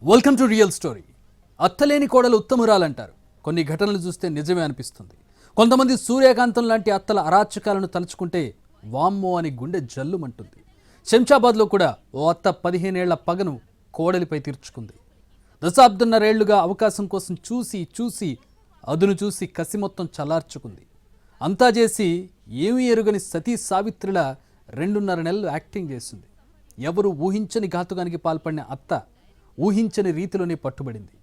Welcome to real story. అత్తలేని కోడలు ఉత్తమురాలంటారు. కొన్ని ఘటనలు చూస్తే నిజమే అనిపిస్తుంది. కొంతమంది సూర్యకాంతం లాంటి అత్తల అరాచకాలను తలుచుకుంటే వామ్మో అని గుండె జల్లుమంటుంది. శంషాబాద్లో కూడా ఓ అత్త 15 ఏళ్ల పగను కోడలిపై తీర్చుకుంది. దశాబ్దన్నరేళ్లుగా అవకాశం కోసం చూసి అదును చూసి కసి మొత్తం చల్లార్చుకుంది. అంతా చేసి ఏమీ ఎరుగని సతీ సావిత్రిలా 2.5 నెలలు యాక్టింగ్ చేసింది. ఎవరు ఊహించని ఘాతుకానికి పాల్పడిన అత్త ఊహించని రీతిలోనే పట్టుబడింది.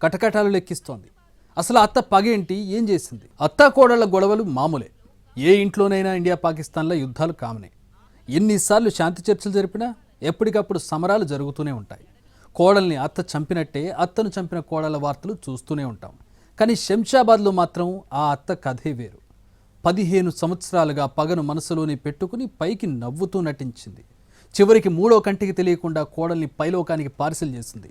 కటకటాలు లెక్కిస్తోంది. అసలు అత్త పగేంటి, ఏం చేసింది? అత్తా కోడళ్ల గొడవలు మామూలే. ఏ ఇంట్లోనైనా ఇండియా పాకిస్తాన్ల యుద్ధాలు కామనే. ఎన్నిసార్లు శాంతి చర్చలు జరిపినా ఎప్పటికప్పుడు సమరాలు జరుగుతూనే ఉంటాయి. కోడల్ని అత్త చంపినట్టే అత్తను చంపిన కోడళ్ల వార్తలు చూస్తూనే ఉంటాం. కానీ శంషాబాద్లో మాత్రం ఆ అత్త కథే వేరు. 15 సంవత్సరాలుగా పగను మనసులోని పెట్టుకుని పైకి నవ్వుతూ నటించింది. చివరికి మూడో కంటికి తెలియకుండా కోడల్ని పైలోకానికి పార్సిల్ చేసింది.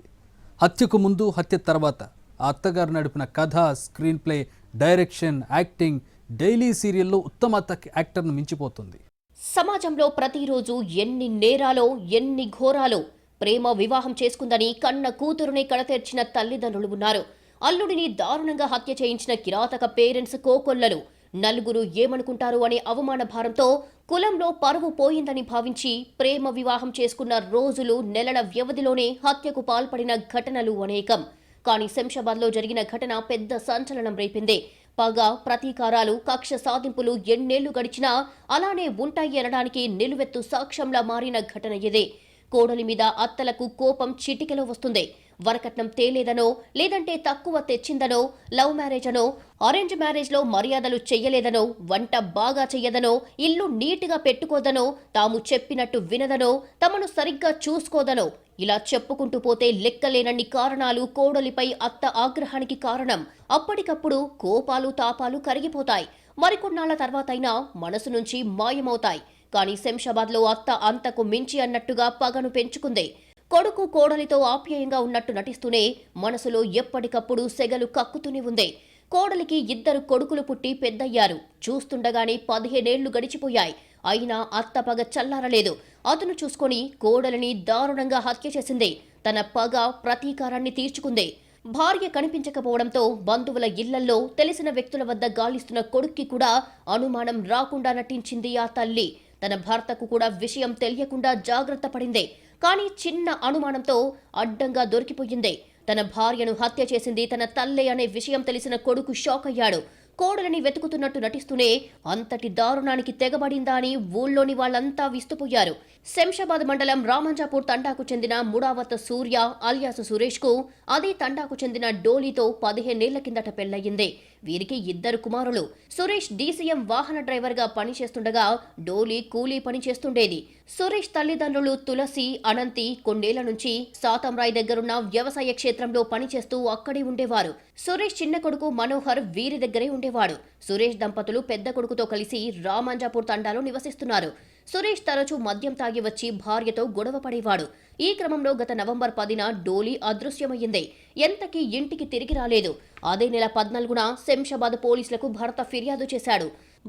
హత్యకు ముందు, హత్య తర్వాత ఆ అత్తగారు నడిపిన కథ, screen play, direction, acting daily సీరియల్లో ఉత్తమ యాక్టర్ను మించిపోతుంది. సమాజంలో ప్రతిరోజు ఎన్ని నేరాలో, ఎన్ని ఘోరాలో. ప్రేమ వివాహం చేసుకుందని కన్న కూతురుని కడతెర్చిన తల్లిదండ్రులు ఉన్నారు. అల్లుడిని దారుణంగా హత్య చేయించిన కిరాతక పేరెంట్స్ కోకొల్లలు. నలుగురు ఏమనుకుంటారు అనే అవమాన భారంతో కులంలో పరువు పోయిందని భావించి ప్రేమ వివాహం చేసుకున్న రోజులు, నెలల వ్యవధిలోనే హత్యకు పాల్పడిన ఘటనలు అనేకం. కానీ శంషాబాద్లో జరిగిన ఘటన పెద్ద సంచలనం రేపింది. పగ, ప్రతీకారాలు, కక్ష సాధింపులు ఎన్నేళ్లు గడిచినా అలానే ఉంటాయి అనడానికి నిలువెత్తు సాక్ష్యంలా మారిన ఘటన ఇదే. కోడలి మీద అత్తలకు కోపం చిటికెలో వస్తుంది. వరకట్నం తేలేదనో, లేదంటే తక్కువ తెచ్చిందనో, లవ్ మ్యారేజ్ అనో, అరేంజ్ మ్యారేజ్లో మర్యాదలు చెయ్యలేదనో, వంట బాగా చెయ్యదనో, ఇల్లు నీట్గా పెట్టుకోదనో, తాము చెప్పినట్టు వినదనో, తమను సరిగ్గా చూసుకోదనో, ఇలా చెప్పుకుంటూ పోతే లెక్కలేనన్ని కారణాలు కోడలిపై అత్త ఆగ్రహానికి కారణం. అప్పటికప్పుడు కోపాలు, తాపాలు కరిగిపోతాయి. మరికొన్నాళ్ల తర్వాతైనా మనసు నుంచి మాయమవుతాయి. కానీ శంషాబాద్లో అత్త అంతకు మించి అన్నట్టుగా పగను పెంచుకుంది. కొడుకు కోడలితో ఆప్యాయంగా ఉన్నట్టు నటిస్తూనే మనసులో ఎప్పటికప్పుడు సెగలు కక్కుతూనే ఉంది. కోడలికి 2 కొడుకులు పుట్టి పెద్దయ్యారు. చూస్తుండగానే 15 ఏళ్లు గడిచిపోయాయి. అయినా అత్త పగ చల్లారలేదు. అతను చూసుకొని కోడలిని దారుణంగా హత్య చేసింది. తన పగ, ప్రతీకారాన్ని తీర్చుకుంది. భార్య కనిపించకపోవడంతో బంధువుల ఇళ్లల్లో, తెలిసిన వ్యక్తుల వద్ద గాలిస్తున్న కొడుక్కి కూడా అనుమానం రాకుండా నటించింది ఆ తల్లి. తన భర్తకు కూడా విషయం తెలియకుండా జాగ్రత్త పడింది. కానీ చిన్న అనుమానంతో అడ్డంగా దొరికిపోయింది. తన భార్యను హత్య చేసింది తన తల్లే అనే విషయం తెలిసిన కొడుకు షాక్ అయ్యాడు. కోడలిని వెతుకుతున్నట్టు నటిస్తూనే అంతటి దారుణానికి తెగబడిందా అని ఊళ్ళోని వాళ్లంతా విస్తుపోయారు. శంషాబాద్ మండలం రామంజాపూర్ తండాకు చెందిన ముడావత్ సూర్య అలియాస్ సురేష్ కు అదే తండాకు చెందిన డోలీతో 15 ఏళ్ల కిందట పెళ్లయ్యింది. వీరికి 2 కుమారులు. సురేష్ డీసీఎం వాహన డ్రైవర్ గా పనిచేస్తుండగా డోలీ కూలీ పని చేస్తుండేది. సురేష్ తల్లిదండ్రులు తులసి, అనంతి కొన్నేళ్ల నుంచి సాతంరాయ్ దగ్గరున్న వ్యవసాయ క్షేత్రంలో పనిచేస్తూ అక్కడే ఉండేవారు. సురేష్ చిన్న కొడుకు మనోహర్ వీరి దగ్గరే ఉండేవాడు. సురేష్ దంపతులు పెద్ద కొడుకుతో కలిసి రామంజాపూర్ తండాలో నివసిస్తున్నారు. సురేష్ తరచూ మద్యం తాగి వచ్చి భార్యతో గొడవ పడేవాడు. ఈ క్రమంలో గత నవంబర్ 10న డోలీ అదృశ్యమయ్యింది. ఎంతకీ ఇంటికి తిరిగి రాలేదు. అదే నెల 14న శంషాబాద్ పోలీసులకు భర్త ఫిర్యాదు చేశాడు.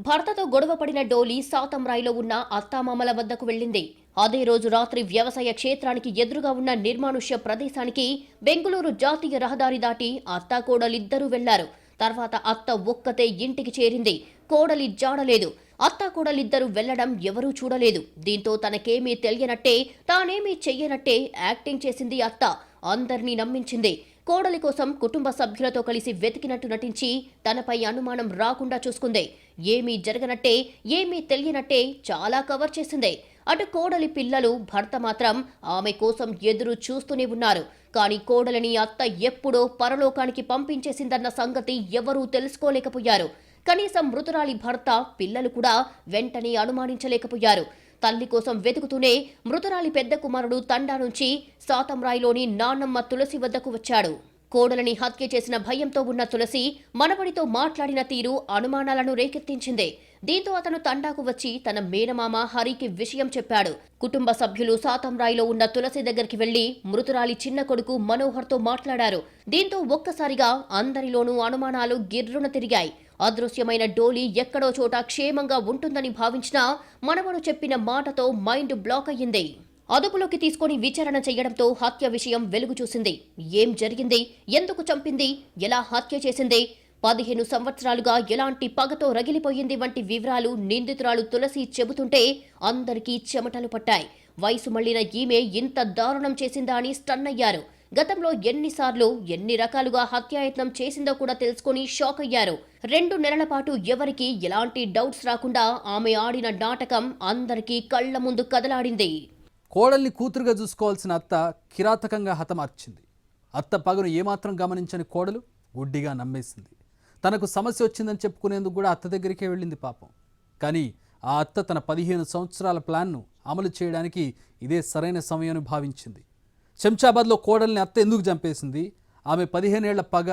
భర్తతో గొడవ పడిన డోలీ సాతంరాయ్లో ఉన్న అత్తామామల వద్దకు వెళ్లింది. అదే రోజు రాత్రి వ్యవసాయ క్షేత్రానికి ఎదురుగా ఉన్న నిర్మానుష్య ప్రదేశానికి బెంగుళూరు జాతీయ రహదారి దాటి అత్తా కోడలిద్దరూ వెళ్లారు. తర్వాత అత్త ఒక్కతే ఇంటికి చేరింది. కోడలి జాడలేదు. అత్తా కోడలిద్దరూ వెళ్లడం ఎవరూ చూడలేదు. దీంతో తనకేమీ తెలియనట్టే, తానేమీ చెయ్యనట్టే యాక్టింగ్ చేసింది అత్త. అందర్నీ నమ్మించింది. కోడలి కోసం కుటుంబ సభ్యులతో కలిసి వెతికినట్టు నటించి తనపై అనుమానం రాకుండా చూసుకుంది. ఏమీ జరగనట్టే, ఏమీ తెలియనట్టే చాలా కవర్ చేసింది. అటు కోడలి పిల్లలు, భర్త మాత్రం ఆమె కోసం ఎదురు చూస్తూనే ఉన్నారు. కానీ కోడలిని అత్త ఎప్పుడో పరలోకానికి పంపించేసిందన్న సంగతి ఎవరూ తెలుసుకోలేకపోయారు. కనీసం మృతురాలి భర్త, పిల్లలు కూడా వెంటనే అనుమానించలేకపోయారు. తల్లి కోసం వెతుకుతూనే మృతురాలి పెద్ద కుమారుడు తండా నుంచి సాతంరాయ్లోని నాన్నమ్మ తులసి వద్దకు వచ్చాడు. కోడలిని హత్య చేసిన భయంతో ఉన్న తులసి మనవడితో మాట్లాడిన తీరు అనుమానాలను రేకెత్తించింది. దీంతో అతను తండాకు వచ్చి తన మేనమామ హరికి విషయం చెప్పాడు. కుటుంబ సభ్యులు సాతంరాయ్లో ఉన్న తులసి దగ్గరికి వెళ్లి మృతురాలి చిన్న కొడుకు మనోహర్తో మాట్లాడారు. దీంతో ఒక్కసారిగా అందరిలోనూ అనుమానాలు గిర్రున తిరిగాయి. అదృశ్యమైన డోలీ ఎక్కడో చోట క్షేమంగా ఉంటుందని భావించినా మనవడు చెప్పిన మాటతో మైండ్ బ్లాక్ అయ్యింది. అదుపులోకి తీసుకొని విచారణ చేయడంతో హత్య విషయం వెలుగు చూసింది. ఏం జరిగింది, ఎందుకు చంపింది, ఎలా హత్య చేసింది, 15 సంవత్సరాలుగా ఎలాంటి పగతో రగిలిపోయింది వంటి వివరాలు నిందితురాలు తులసి చెబుతుంటే అందరికీ చెమటలు పట్టాయి. వయసు మళ్లిన ఈమె ఇంత దారుణం చేసిందా అని స్టన్ అయ్యారు. గతంలో ఎన్నిసార్లు ఎన్ని రకాలుగా హత్యాయత్నం చేసిందో కూడా తెలుసుకుని షాక్ అయ్యారు. 2 నెలల పాటు ఎవరికీ ఎలాంటి డౌట్స్ రాకుండా ఆమె ఆడిన నాటకం అందరికీ కళ్ల ముందు కదలాడింది. కోడల్ని కూతురుగా చూసుకోవాల్సిన అత్త కిరాతకంగా హతమార్చింది. అత్త పగను ఏమాత్రం గమనించని కోడలు గుడ్డిగా నమ్మేసింది. తనకు సమస్య వచ్చిందని చెప్పుకునేందుకు కూడా అత్త దగ్గరికే వెళ్ళింది పాపం. కానీ ఆ అత్త తన 15 సంవత్సరాల ప్లాన్ను అమలు చేయడానికి ఇదే సరైన సమయం భావించింది. శంషాబాద్లో కోడల్ని అత్త ఎందుకు చంపేసింది, ఆమె 15 ఏళ్ల పగ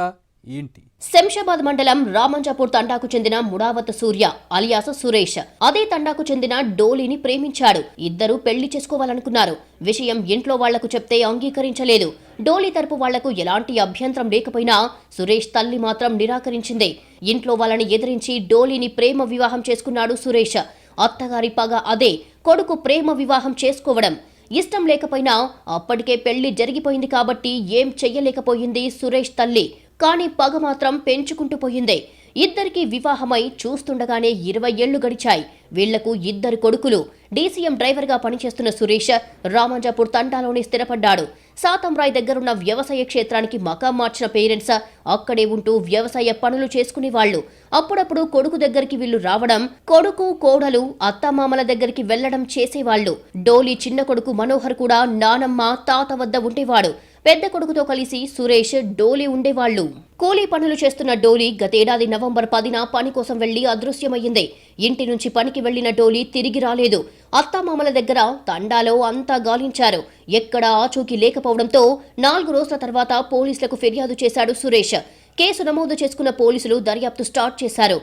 ఏంటి? శంషాబాద్ మండలం రామంజాపూర్ తండాకు చెందిన ముడావత్ సూర్య అలియాస్ సురేష్ అదే తండాకు చెందిన డోలీని ప్రేమించాడు. ఇద్దరు పెళ్లి చేసుకోవాలనుకున్నారు. విషయం ఇంట్లో వాళ్లకు చెప్తే అంగీకరించలేదు. డోలీ తరపు వాళ్లకు ఎలాంటి అభ్యంతరం లేకపోయినా సురేష్ తల్లి మాత్రం నిరాకరించింది. ఇంట్లో వాళ్ళని ఎదిరించి డోలీని ప్రేమ వివాహం చేసుకున్నాడు సురేష్. అత్తగారి పగ అదే, కొడుకు ప్రేమ వివాహం చేసుకోవడం. ఇష్టం లేకపోయినా అప్పటికే పెళ్లి జరిగిపోయింది కాబట్టి ఏం చెయ్యలేకపోయింది సురేష్ తల్లి. కానీ పగ మాత్రం పెంచుకుంటూ పోయింది. ఇద్దరికీ వివాహమై చూస్తుండగానే 20 ఏళ్లు గడిచాయి. వీళ్లకు 2 కొడుకులు. డీసీఎం డ్రైవర్గా పనిచేస్తున్న సురేష్ రామంజాపూర్ తండాలోనే స్థిరపడ్డాడు. సాతంరాయ్ దగ్గరున్న వ్యవసాయ క్షేత్రానికి మకాం మార్చిన పేరెంట్స్ అక్కడే ఉంటూ వ్యవసాయ పనులు చేసుకునేవాళ్లు. అప్పుడప్పుడు కొడుకు దగ్గరికి వీళ్లు రావడం, కొడుకు కోడలు అత్తామామల దగ్గరికి వెళ్లడం చేసేవాళ్లు. డోలీ చిన్న కొడుకు మనోహర్ కూడా నానమ్మ తాత వద్ద ఉండేవాడు. పెద్ద కొడుకుతో కలిసి సురేష్ డోలీ ఉండేవాళ్లు. కూలీ పనులు చేస్తున్న డోలీ గతేడాది నవంబర్ 10న పని కోసం వెళ్లి అదృశ్యమయ్యింది. ఇంటి నుంచి పనికి వెళ్లిన డోలీ తిరిగి రాలేదు. అత్తామామల దగ్గర తండాలో అంతా గాలించారు. ఎక్కడా ఆచూకీ లేకపోవడంతో 4 రోజుల తర్వాత పోలీసులకు ఫిర్యాదు చేశాడు సురేష్. కేసు నమోదు చేసుకున్న పోలీసులు దర్యాప్తు స్టార్ట్ చేశారు.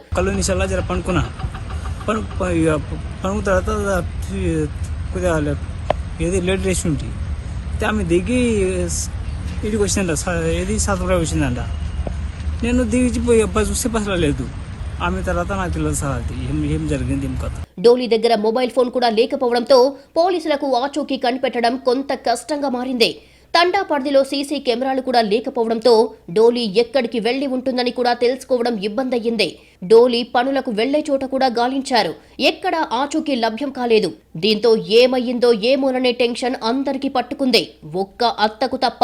ఆమె దిగి ఇంటికి వచ్చిందంట, ఏది సాతంరాయ్ వచ్చిందంట. నేను దిగిపోయి అబ్బాయి చూస్తే అసలు లేదు. ఆమె తర్వాత నాకు తెలియదు సార్ అది ఏం జరిగింది, ఏం కథ. డోలీ దగ్గర మొబైల్ ఫోన్ కూడా లేకపోవడంతో పోలీసులకు ఆచూకీ కనిపెట్టడం కొంత కష్టంగా మారింది. తండా పరిధిలో సీసీ కెమెరాలు కూడా లేకపోవడంతో డోలీ ఎక్కడికి వెళ్లి ఉంటుందని కూడా తెలుసుకోవడం ఇబ్బందయ్యింది. డోలీ పనులకు వెళ్లే చోట కూడా గాలించారు. ఎక్కడా ఆచూకీ లభ్యం కాలేదు. దీంతో ఏమయ్యిందో ఏమోననే టెన్షన్ అందరికీ పట్టుకుంది, ఒక్క అత్తకు తప్ప.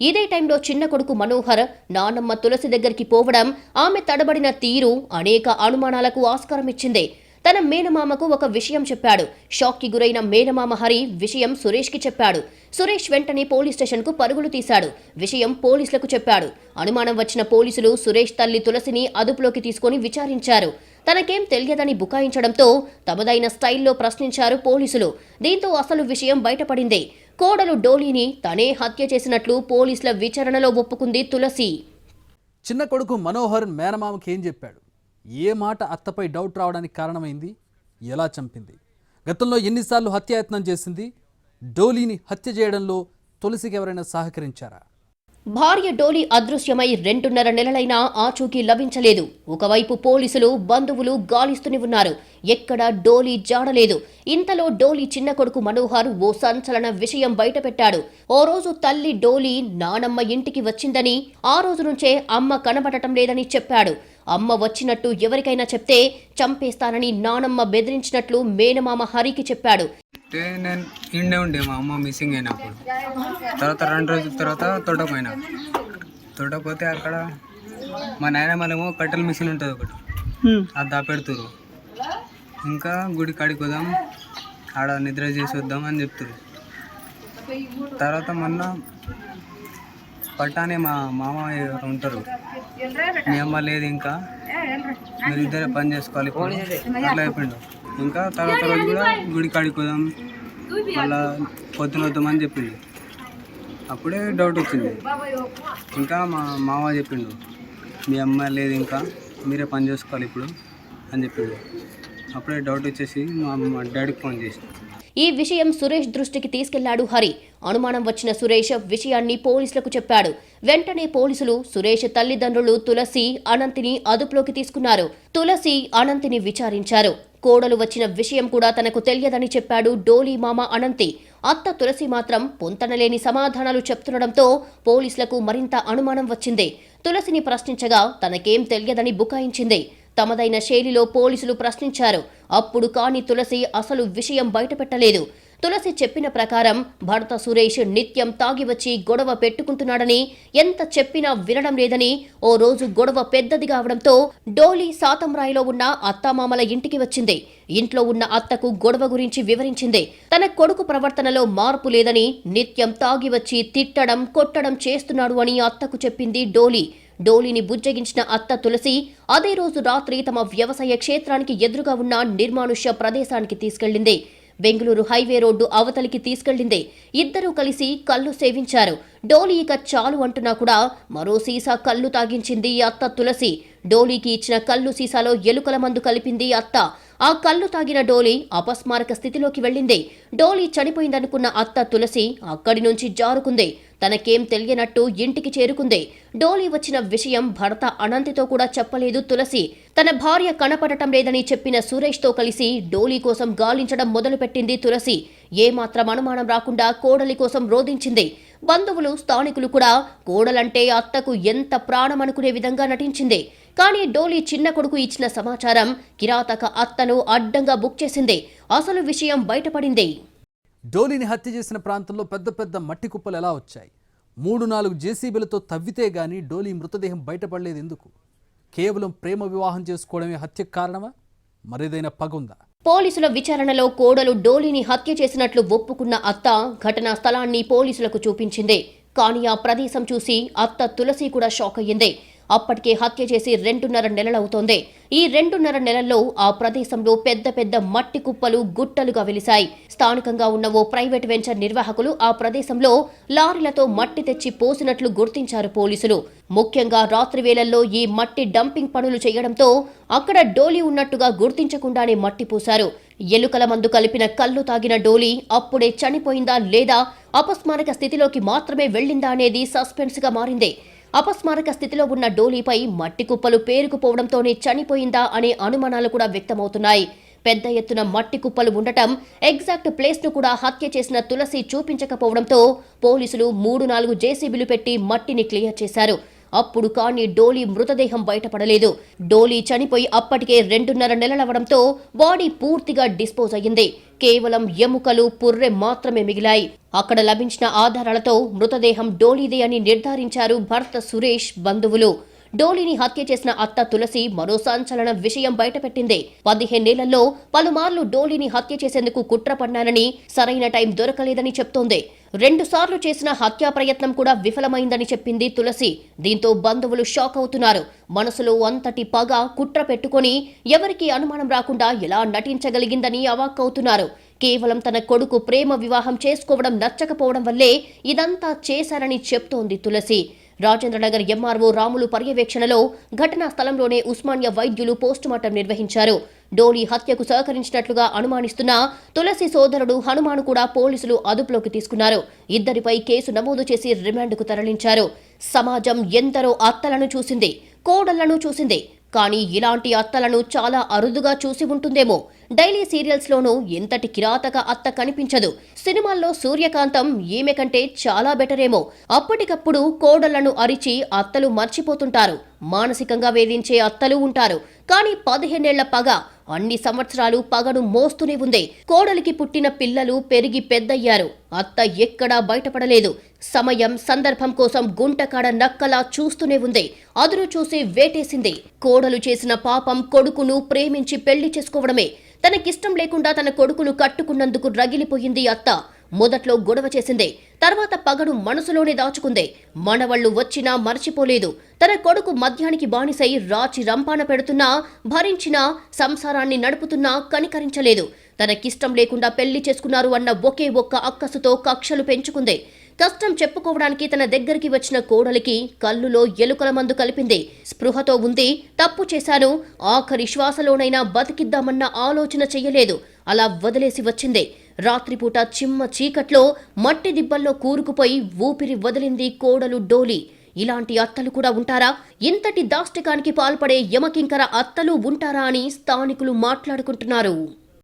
ఇదే టైంలో చిన్న కొడుకు మనోహర్ నానమ్మ తులసి దగ్గరికి పోవడం, ఆమె తడబడిన తీరు అనేక అనుమానాలకు ఆస్కారమిచ్చింది. తన మేనమామకు ఒక విషయం చెప్పాడు. షాక్కి గురైన మేనమామ హరి విషయం సురేష్కి చెప్పాడు. సురేష్ వెంటనే పోలీస్ స్టేషన్కు పరుగులు తీశాడు. విషయం పోలీసులకు చెప్పాడు. అనుమానం వచ్చిన పోలీసులు సురేష్ తల్లి తులసిని అదుపులోకి తీసుకుని విచారించారు. తనకేం తెలియదని బుకాయించడంతో తమదైన స్టైల్లో ప్రశ్నించారు పోలీసులు. దీంతో అసలు విషయం బయటపడింది. కోడలు డోలీని తనే హత్య చేసినట్లు పోలీసుల విచారణలో ఒప్పుకుంది తులసి. చిన్న కొడుకు మనోహర్ మేనమామకి ఏం చెప్పాడు? ఏ మాట అత్తపై డౌట్ రావడానికి కారణమైంది? ఎలా చంపింది? గతంలో ఎన్నిసార్లు హత్యాయత్నం చేసింది? డోలీని హత్య చేయడంలో తులసికి ఎవరైనా సహకరించారా? భార్య డోలీ అదృశ్యమై 2.5 నెలలైనా ఆచూకీ లభించలేదు. ఒకవైపు పోలీసులు, బంధువులు గాలిస్తూనే ఉన్నారు. ఎక్కడా డోలీ జాడలేదు. ఇంతలో డోలీ చిన్న కొడుకు మనోహర్ ఓ సంచలన విషయం బయటపెట్టాడు. ఓ రోజు తల్లి డోలీ నానమ్మ ఇంటికి వచ్చిందని, ఆ రోజు నుంచే అమ్మ కనబడటం లేదని చెప్పాడు. అమ్మ వచ్చినట్టు ఎవరికైనా చెప్తే చంపేస్తానని నానమ్మ బెదిరించినట్లు మేనమామ హరికి చెప్పాడు. నేను ఇండే ఉండే మా అమ్మ మిస్సింగ్ అయినప్పుడు. తర్వాత 2 రోజుల తర్వాత తోటపోయినా. తోటపోతే అక్కడ మా నాయనమ్మలేమో కట్టెల మిషన్ ఉంటుంది ఒకటి, అది దాపెడుతురు. ఇంకా గుడి కాడికి పోదాం, ఆడ నిద్ర చేసి వద్దాం అని చెప్తురు. తర్వాత మొన్న పట్టానే మా మామ ఉంటారు, మీ అమ్మ లేదు ఇంకా మీరు ఇద్దరే పని చేసుకోవాలి అట్లా అయిపోయిండు. ఇంకా తర్వాత రోజు కూడా గుడి కాడికి పోదాం, మళ్ళా పొద్దున వద్దామని చెప్పిండు. అప్పుడే డౌట్ వచ్చింది. ఇంకా మా మామ చెప్పిండు, మీ అమ్మ లేదు ఇంకా మీరే పని చేసుకోవాలి ఇప్పుడు అని చెప్పిండు. అప్పుడే డౌట్ వచ్చేసి మా డాడీకి ఫోన్ చేసి ఈ విషయం సురేష్ దృష్టికి తీసుకెళ్లాడు హరి. అనుమానం వచ్చిన సురేష్ విషయాన్ని పోలీసులకు చెప్పాడు. వెంటనే పోలీసులు సురేష్ తల్లిదండ్రులు తులసి, అనంతిని అదుపులోకి తీసుకున్నారు. తులసి, అనంతిని విచారించారు. కోడలు వచ్చిన విషయం కూడా తనకు తెలియదని చెప్పాడు డోలీ మామ అనంతి. అత్త తులసి మాత్రం పొంతనలేని సమాధానాలు చెప్తుండడంతో పోలీసులకు మరింత అనుమానం వచ్చింది. తులసిని ప్రశ్నించగా తనకేం తెలియదని బుకాయించింది. తమదైన శైలిలో పోలీసులు ప్రశ్నించారు. అప్పుడు కాని తులసి అసలు విషయం బయటపెట్టలేదు. తులసి చెప్పిన ప్రకారం భర్త సురేష్ నిత్యం తాగి వచ్చి గొడవ పెట్టుకుంటున్నాడని, ఎంత చెప్పినా వినడం లేదని, ఓ రోజు గొడవ పెద్దది కావడంతో డోలి సాతంరాయిలో ఉన్న అత్తామామల ఇంటికి వచ్చింది. ఇంట్లో ఉన్న అత్తకు గొడవ గురించి వివరించింది. తన కొడుకు ప్రవర్తనలో మార్పు లేదని, నిత్యం తాగి వచ్చి తిట్టడం కొట్టడం చేస్తున్నాడు అని అత్తకు చెప్పింది డోలి. డోలీని బుజ్జగించిన అత్త తులసి అదే రోజు రాత్రి తమ వ్యవసాయ క్షేత్రానికి ఎదురుగా ఉన్న నిర్మానుష్య ప్రదేశానికి తీసుకెళ్లింది. బెంగళూరు హైవే రోడ్డు అవతలికి తీసుకెళ్లింది. ఇద్దరూ కలిసి కళ్ళు సేవించారు. డోలీ ఇక చాలు అంటున్నా కూడా మరో సీసా కళ్ళు తాగించింది అత్త తులసి. డోలీకి ఇచ్చిన కళ్ళు సీసాలో ఎలుకల మందు కలిపింది అత్త. ఆ కళ్ళు తాగిన డోలీ అపస్మారక స్థితిలోకి వెళ్ళింది. డోలీ చనిపోయిందనుకున్న అత్త తులసి అక్కడి నుంచి జారుకుంది. తనకేం తెలియనట్టు ఇంటికి చేరుకుంది. డోలీ వచ్చిన విషయం భర్త అనంతితో కూడా చెప్పలేదు తులసి. తన భార్య కనపడటం లేదని చెప్పిన సురేష్తో కలిసి డోలీ కోసం గాలించడం మొదలుపెట్టింది తులసి. ఏమాత్రం అనుమానం రాకుండా కోడలి కోసం రోధించింది. బంధువులు స్థానికులు కూడా కోడలంటే అత్తకు ఎంత ప్రాణమనుకునే విధంగా నటించింది. కానీ డోలీ చిన్న కొడుకు ఇచ్చిన సమాచారం కిరాతక అత్తను అడ్డంగా బుక్ చేసింది. అసలు విషయం బయటపడింది. డోలీని హత్య చేసిన ప్రాంతంలో పెద్ద పెద్ద మట్టి కుప్పలు ఎలా వచ్చాయి? 3-4 జేసీబీలతో తవ్వితే గానీ డోలీ మృతదేహం బయటపడలేదు ఎందుకు? కేవలం ప్రేమ వివాహం చేసుకోవడమే హత్యకు కారణమా? మరేదైనా పగుందా? పోలీసుల విచారణలో కోడలు డోలీని హత్య చేసినట్లు ఒప్పుకున్న అత్త ఘటనా స్థలాన్ని పోలీసులకు చూపించింది. కానీ ఆ ప్రదేశం చూసి అత్త తులసి కూడా షాక్ అయ్యింది. అప్పటికే హత్య చేసి 2.5 నెలలవుతోంది. ఈ 2.5 నెలల్లో ఆ ప్రదేశంలో పెద్ద పెద్ద మట్టి కుప్పలు గుట్టలుగా వెలిశాయి. స్థానికంగా ఉన్న ఓ ప్రైవేట్ వెంచర్ నిర్వాహకులు ఆ ప్రదేశంలో లారీలతో మట్టి తెచ్చి పోసినట్లు గుర్తించారు పోలీసులు. ముఖ్యంగా రాత్రి వేళల్లో ఈ మట్టి డంపింగ్ పనులు చేయడంతో అక్కడ డోలీ ఉన్నట్టుగా గుర్తించకుండానే మట్టి పూశారు. ఎలుకల మందు కలిపిన కళ్ళు తాగిన డోలీ అప్పుడే చనిపోయిందా లేదా అపస్మారక స్థితిలోకి మాత్రమే వెళ్లిందా అనేది సస్పెన్స్ గా మారింది. అపస్మారక స్థితిలో ఉన్న డోలీపై మట్టి కుప్పలు పేరుకుపోవడంతోనే చనిపోయిందా అనే అనుమానాలు కూడా వ్యక్తమవుతున్నాయి. పెద్ద ఎత్తున మట్టి కుప్పలు ఉండటం, ఎగ్జాక్ట్ ప్లేస్ ను కూడా హత్య చేసిన తులసి చూపించకపోవడంతో పోలీసులు 3-4 జేసీబీలు పెట్టి మట్టిని క్లియర్ చేశారు. అప్పుడు కానీ డోలీ మృతదేహం బయటపడలేదు. డోలీ చనిపోయి అప్పటికే 2.5 నెలలవడంతో బాడీ పూర్తిగా డిస్పోజ్ అయ్యింది. కేవలం ఎముకలు, పుర్రె మాత్రమే మిగిలాయి. అక్కడ లభించిన ఆధారాలతో మృతదేహం డోలీదే అని నిర్ధారించారు భర్త సురేష్, బంధువులు. డోలీని హత్య చేసిన అత్త తులసి మరో సంచలన విషయం బయటపెట్టింది. 15 ఏళ్లలో పలుమార్లు డోలీని హత్య చేసేందుకు కుట్ర పన్నానని, సరైన టైం దొరకలేదని చెప్తోంది. 2 సార్లు చేసిన హత్యా ప్రయత్నం కూడా విఫలమైందని చెప్పింది తులసి. దీంతో బంధువులు షాక్ అవుతున్నారు. మనసులో అంతటి పగ, కుట్ర పెట్టుకొని ఎవరికీ అనుమానం రాకుండా ఎలా నటించగలిగిందని అవాక్కవుతున్నారు. కేవలం తన కొడుకు ప్రేమ వివాహం చేసుకోవడం నచ్చకపోవడం వల్లే ఇదంతా చేశారని చెప్తోంది తులసి. రాజేంద్రనగర్ ఎంఆర్ఓ రాములు పర్యవేక్షణలో ఘటనా స్థలంలోనే ఉస్మానియా వైద్యులు పోస్టుమార్టం నిర్వహించారు. డోలీ హత్యకు సహకరించినట్లుగా అనుమానిస్తున్న తులసి సోదరుడు హనుమాను కూడా పోలీసులు అదుపులోకి తీసుకున్నారు. ఇద్దరిపై కేసు నమోదు చేసి రిమాండ్కు తరలించారు. సమాజం ఎందరో అత్తలను చూసింది, కోడళ్లను చూసింది. కానీ ఇలాంటి అత్తలను చాలా అరుదుగా చూసి ఉంటుందేమో. డైలీ సీరియల్స్ లోనూ ఇంతటి కిరాతక అత్త కనిపించదు. సినిమాల్లో సూర్యకాంతం ఈమె కంటే చాలా బెటరేమో. అప్పటికప్పుడు కోడళ్లను అరిచి అత్తలు మర్చిపోతుంటారు. మానసికంగా వేధించే అత్తలు ఉంటారు. కానీ 15 ఏళ్ల పగ అన్ని సంవత్సరాలు పగను మోస్తూనే ఉంది. కోడలికి పుట్టిన పిల్లలు పెరిగి పెద్దయ్యారు. అత్త ఎక్కడా బయటపడలేదు. సమయం, సందర్భం కోసం గుంటకాడ నక్కలా చూస్తూనే ఉంది. అదును చూసి వేటేసింది. కోడలు చేసిన పాపం కొడుకును ప్రేమించి పెళ్లి చేసుకోవడమే. తనకిష్టం లేకుండా తన కొడుకును కట్టుకున్నందుకు రగిలిపోయింది అత్త. మొదట్లో గొడవ చేసింది. తర్వాత పగను మనసులోనే దాచుకుంది. మనవళ్లు వచ్చినా మర్చిపోలేదు. తన కొడుకు మద్యానికి బానిసై రాచి రంపాన పెడుతున్నా, భరించినా, సంసారాన్ని నడుపుతున్నా కనికరించలేదు. తనకిష్టం లేకుండా పెళ్లి చేసుకున్నారు అన్న ఒకే ఒక్క అక్కసుతో కక్షలు పెంచుకుంది. కష్టం చెప్పుకోవడానికి తన దగ్గరికి వచ్చిన కోడలికి కళ్ళులో ఎలుకల మందు కలిపింది. స్పృహతో ఉంది. తప్పు చేశాను, ఆఖరి శ్వాసలోనైనా బతికిద్దామన్న ఆలోచన చెయ్యలేదు. అలా వదిలేసి వచ్చింది. రాత్రిపూట చిమ్మ చీకట్లో మట్టి దిబ్బల్లో కూరుకుపోయి ఊపిరి వదిలింది కోడలు డోలీ. ఇలాంటి అత్తలు కూడా ఉంటారా? ఇంతటి దాష్టికానికి పాల్పడే యమకింకర అత్తలు ఉంటారా అని స్థానికులు మాట్లాడుకుంటున్నారు.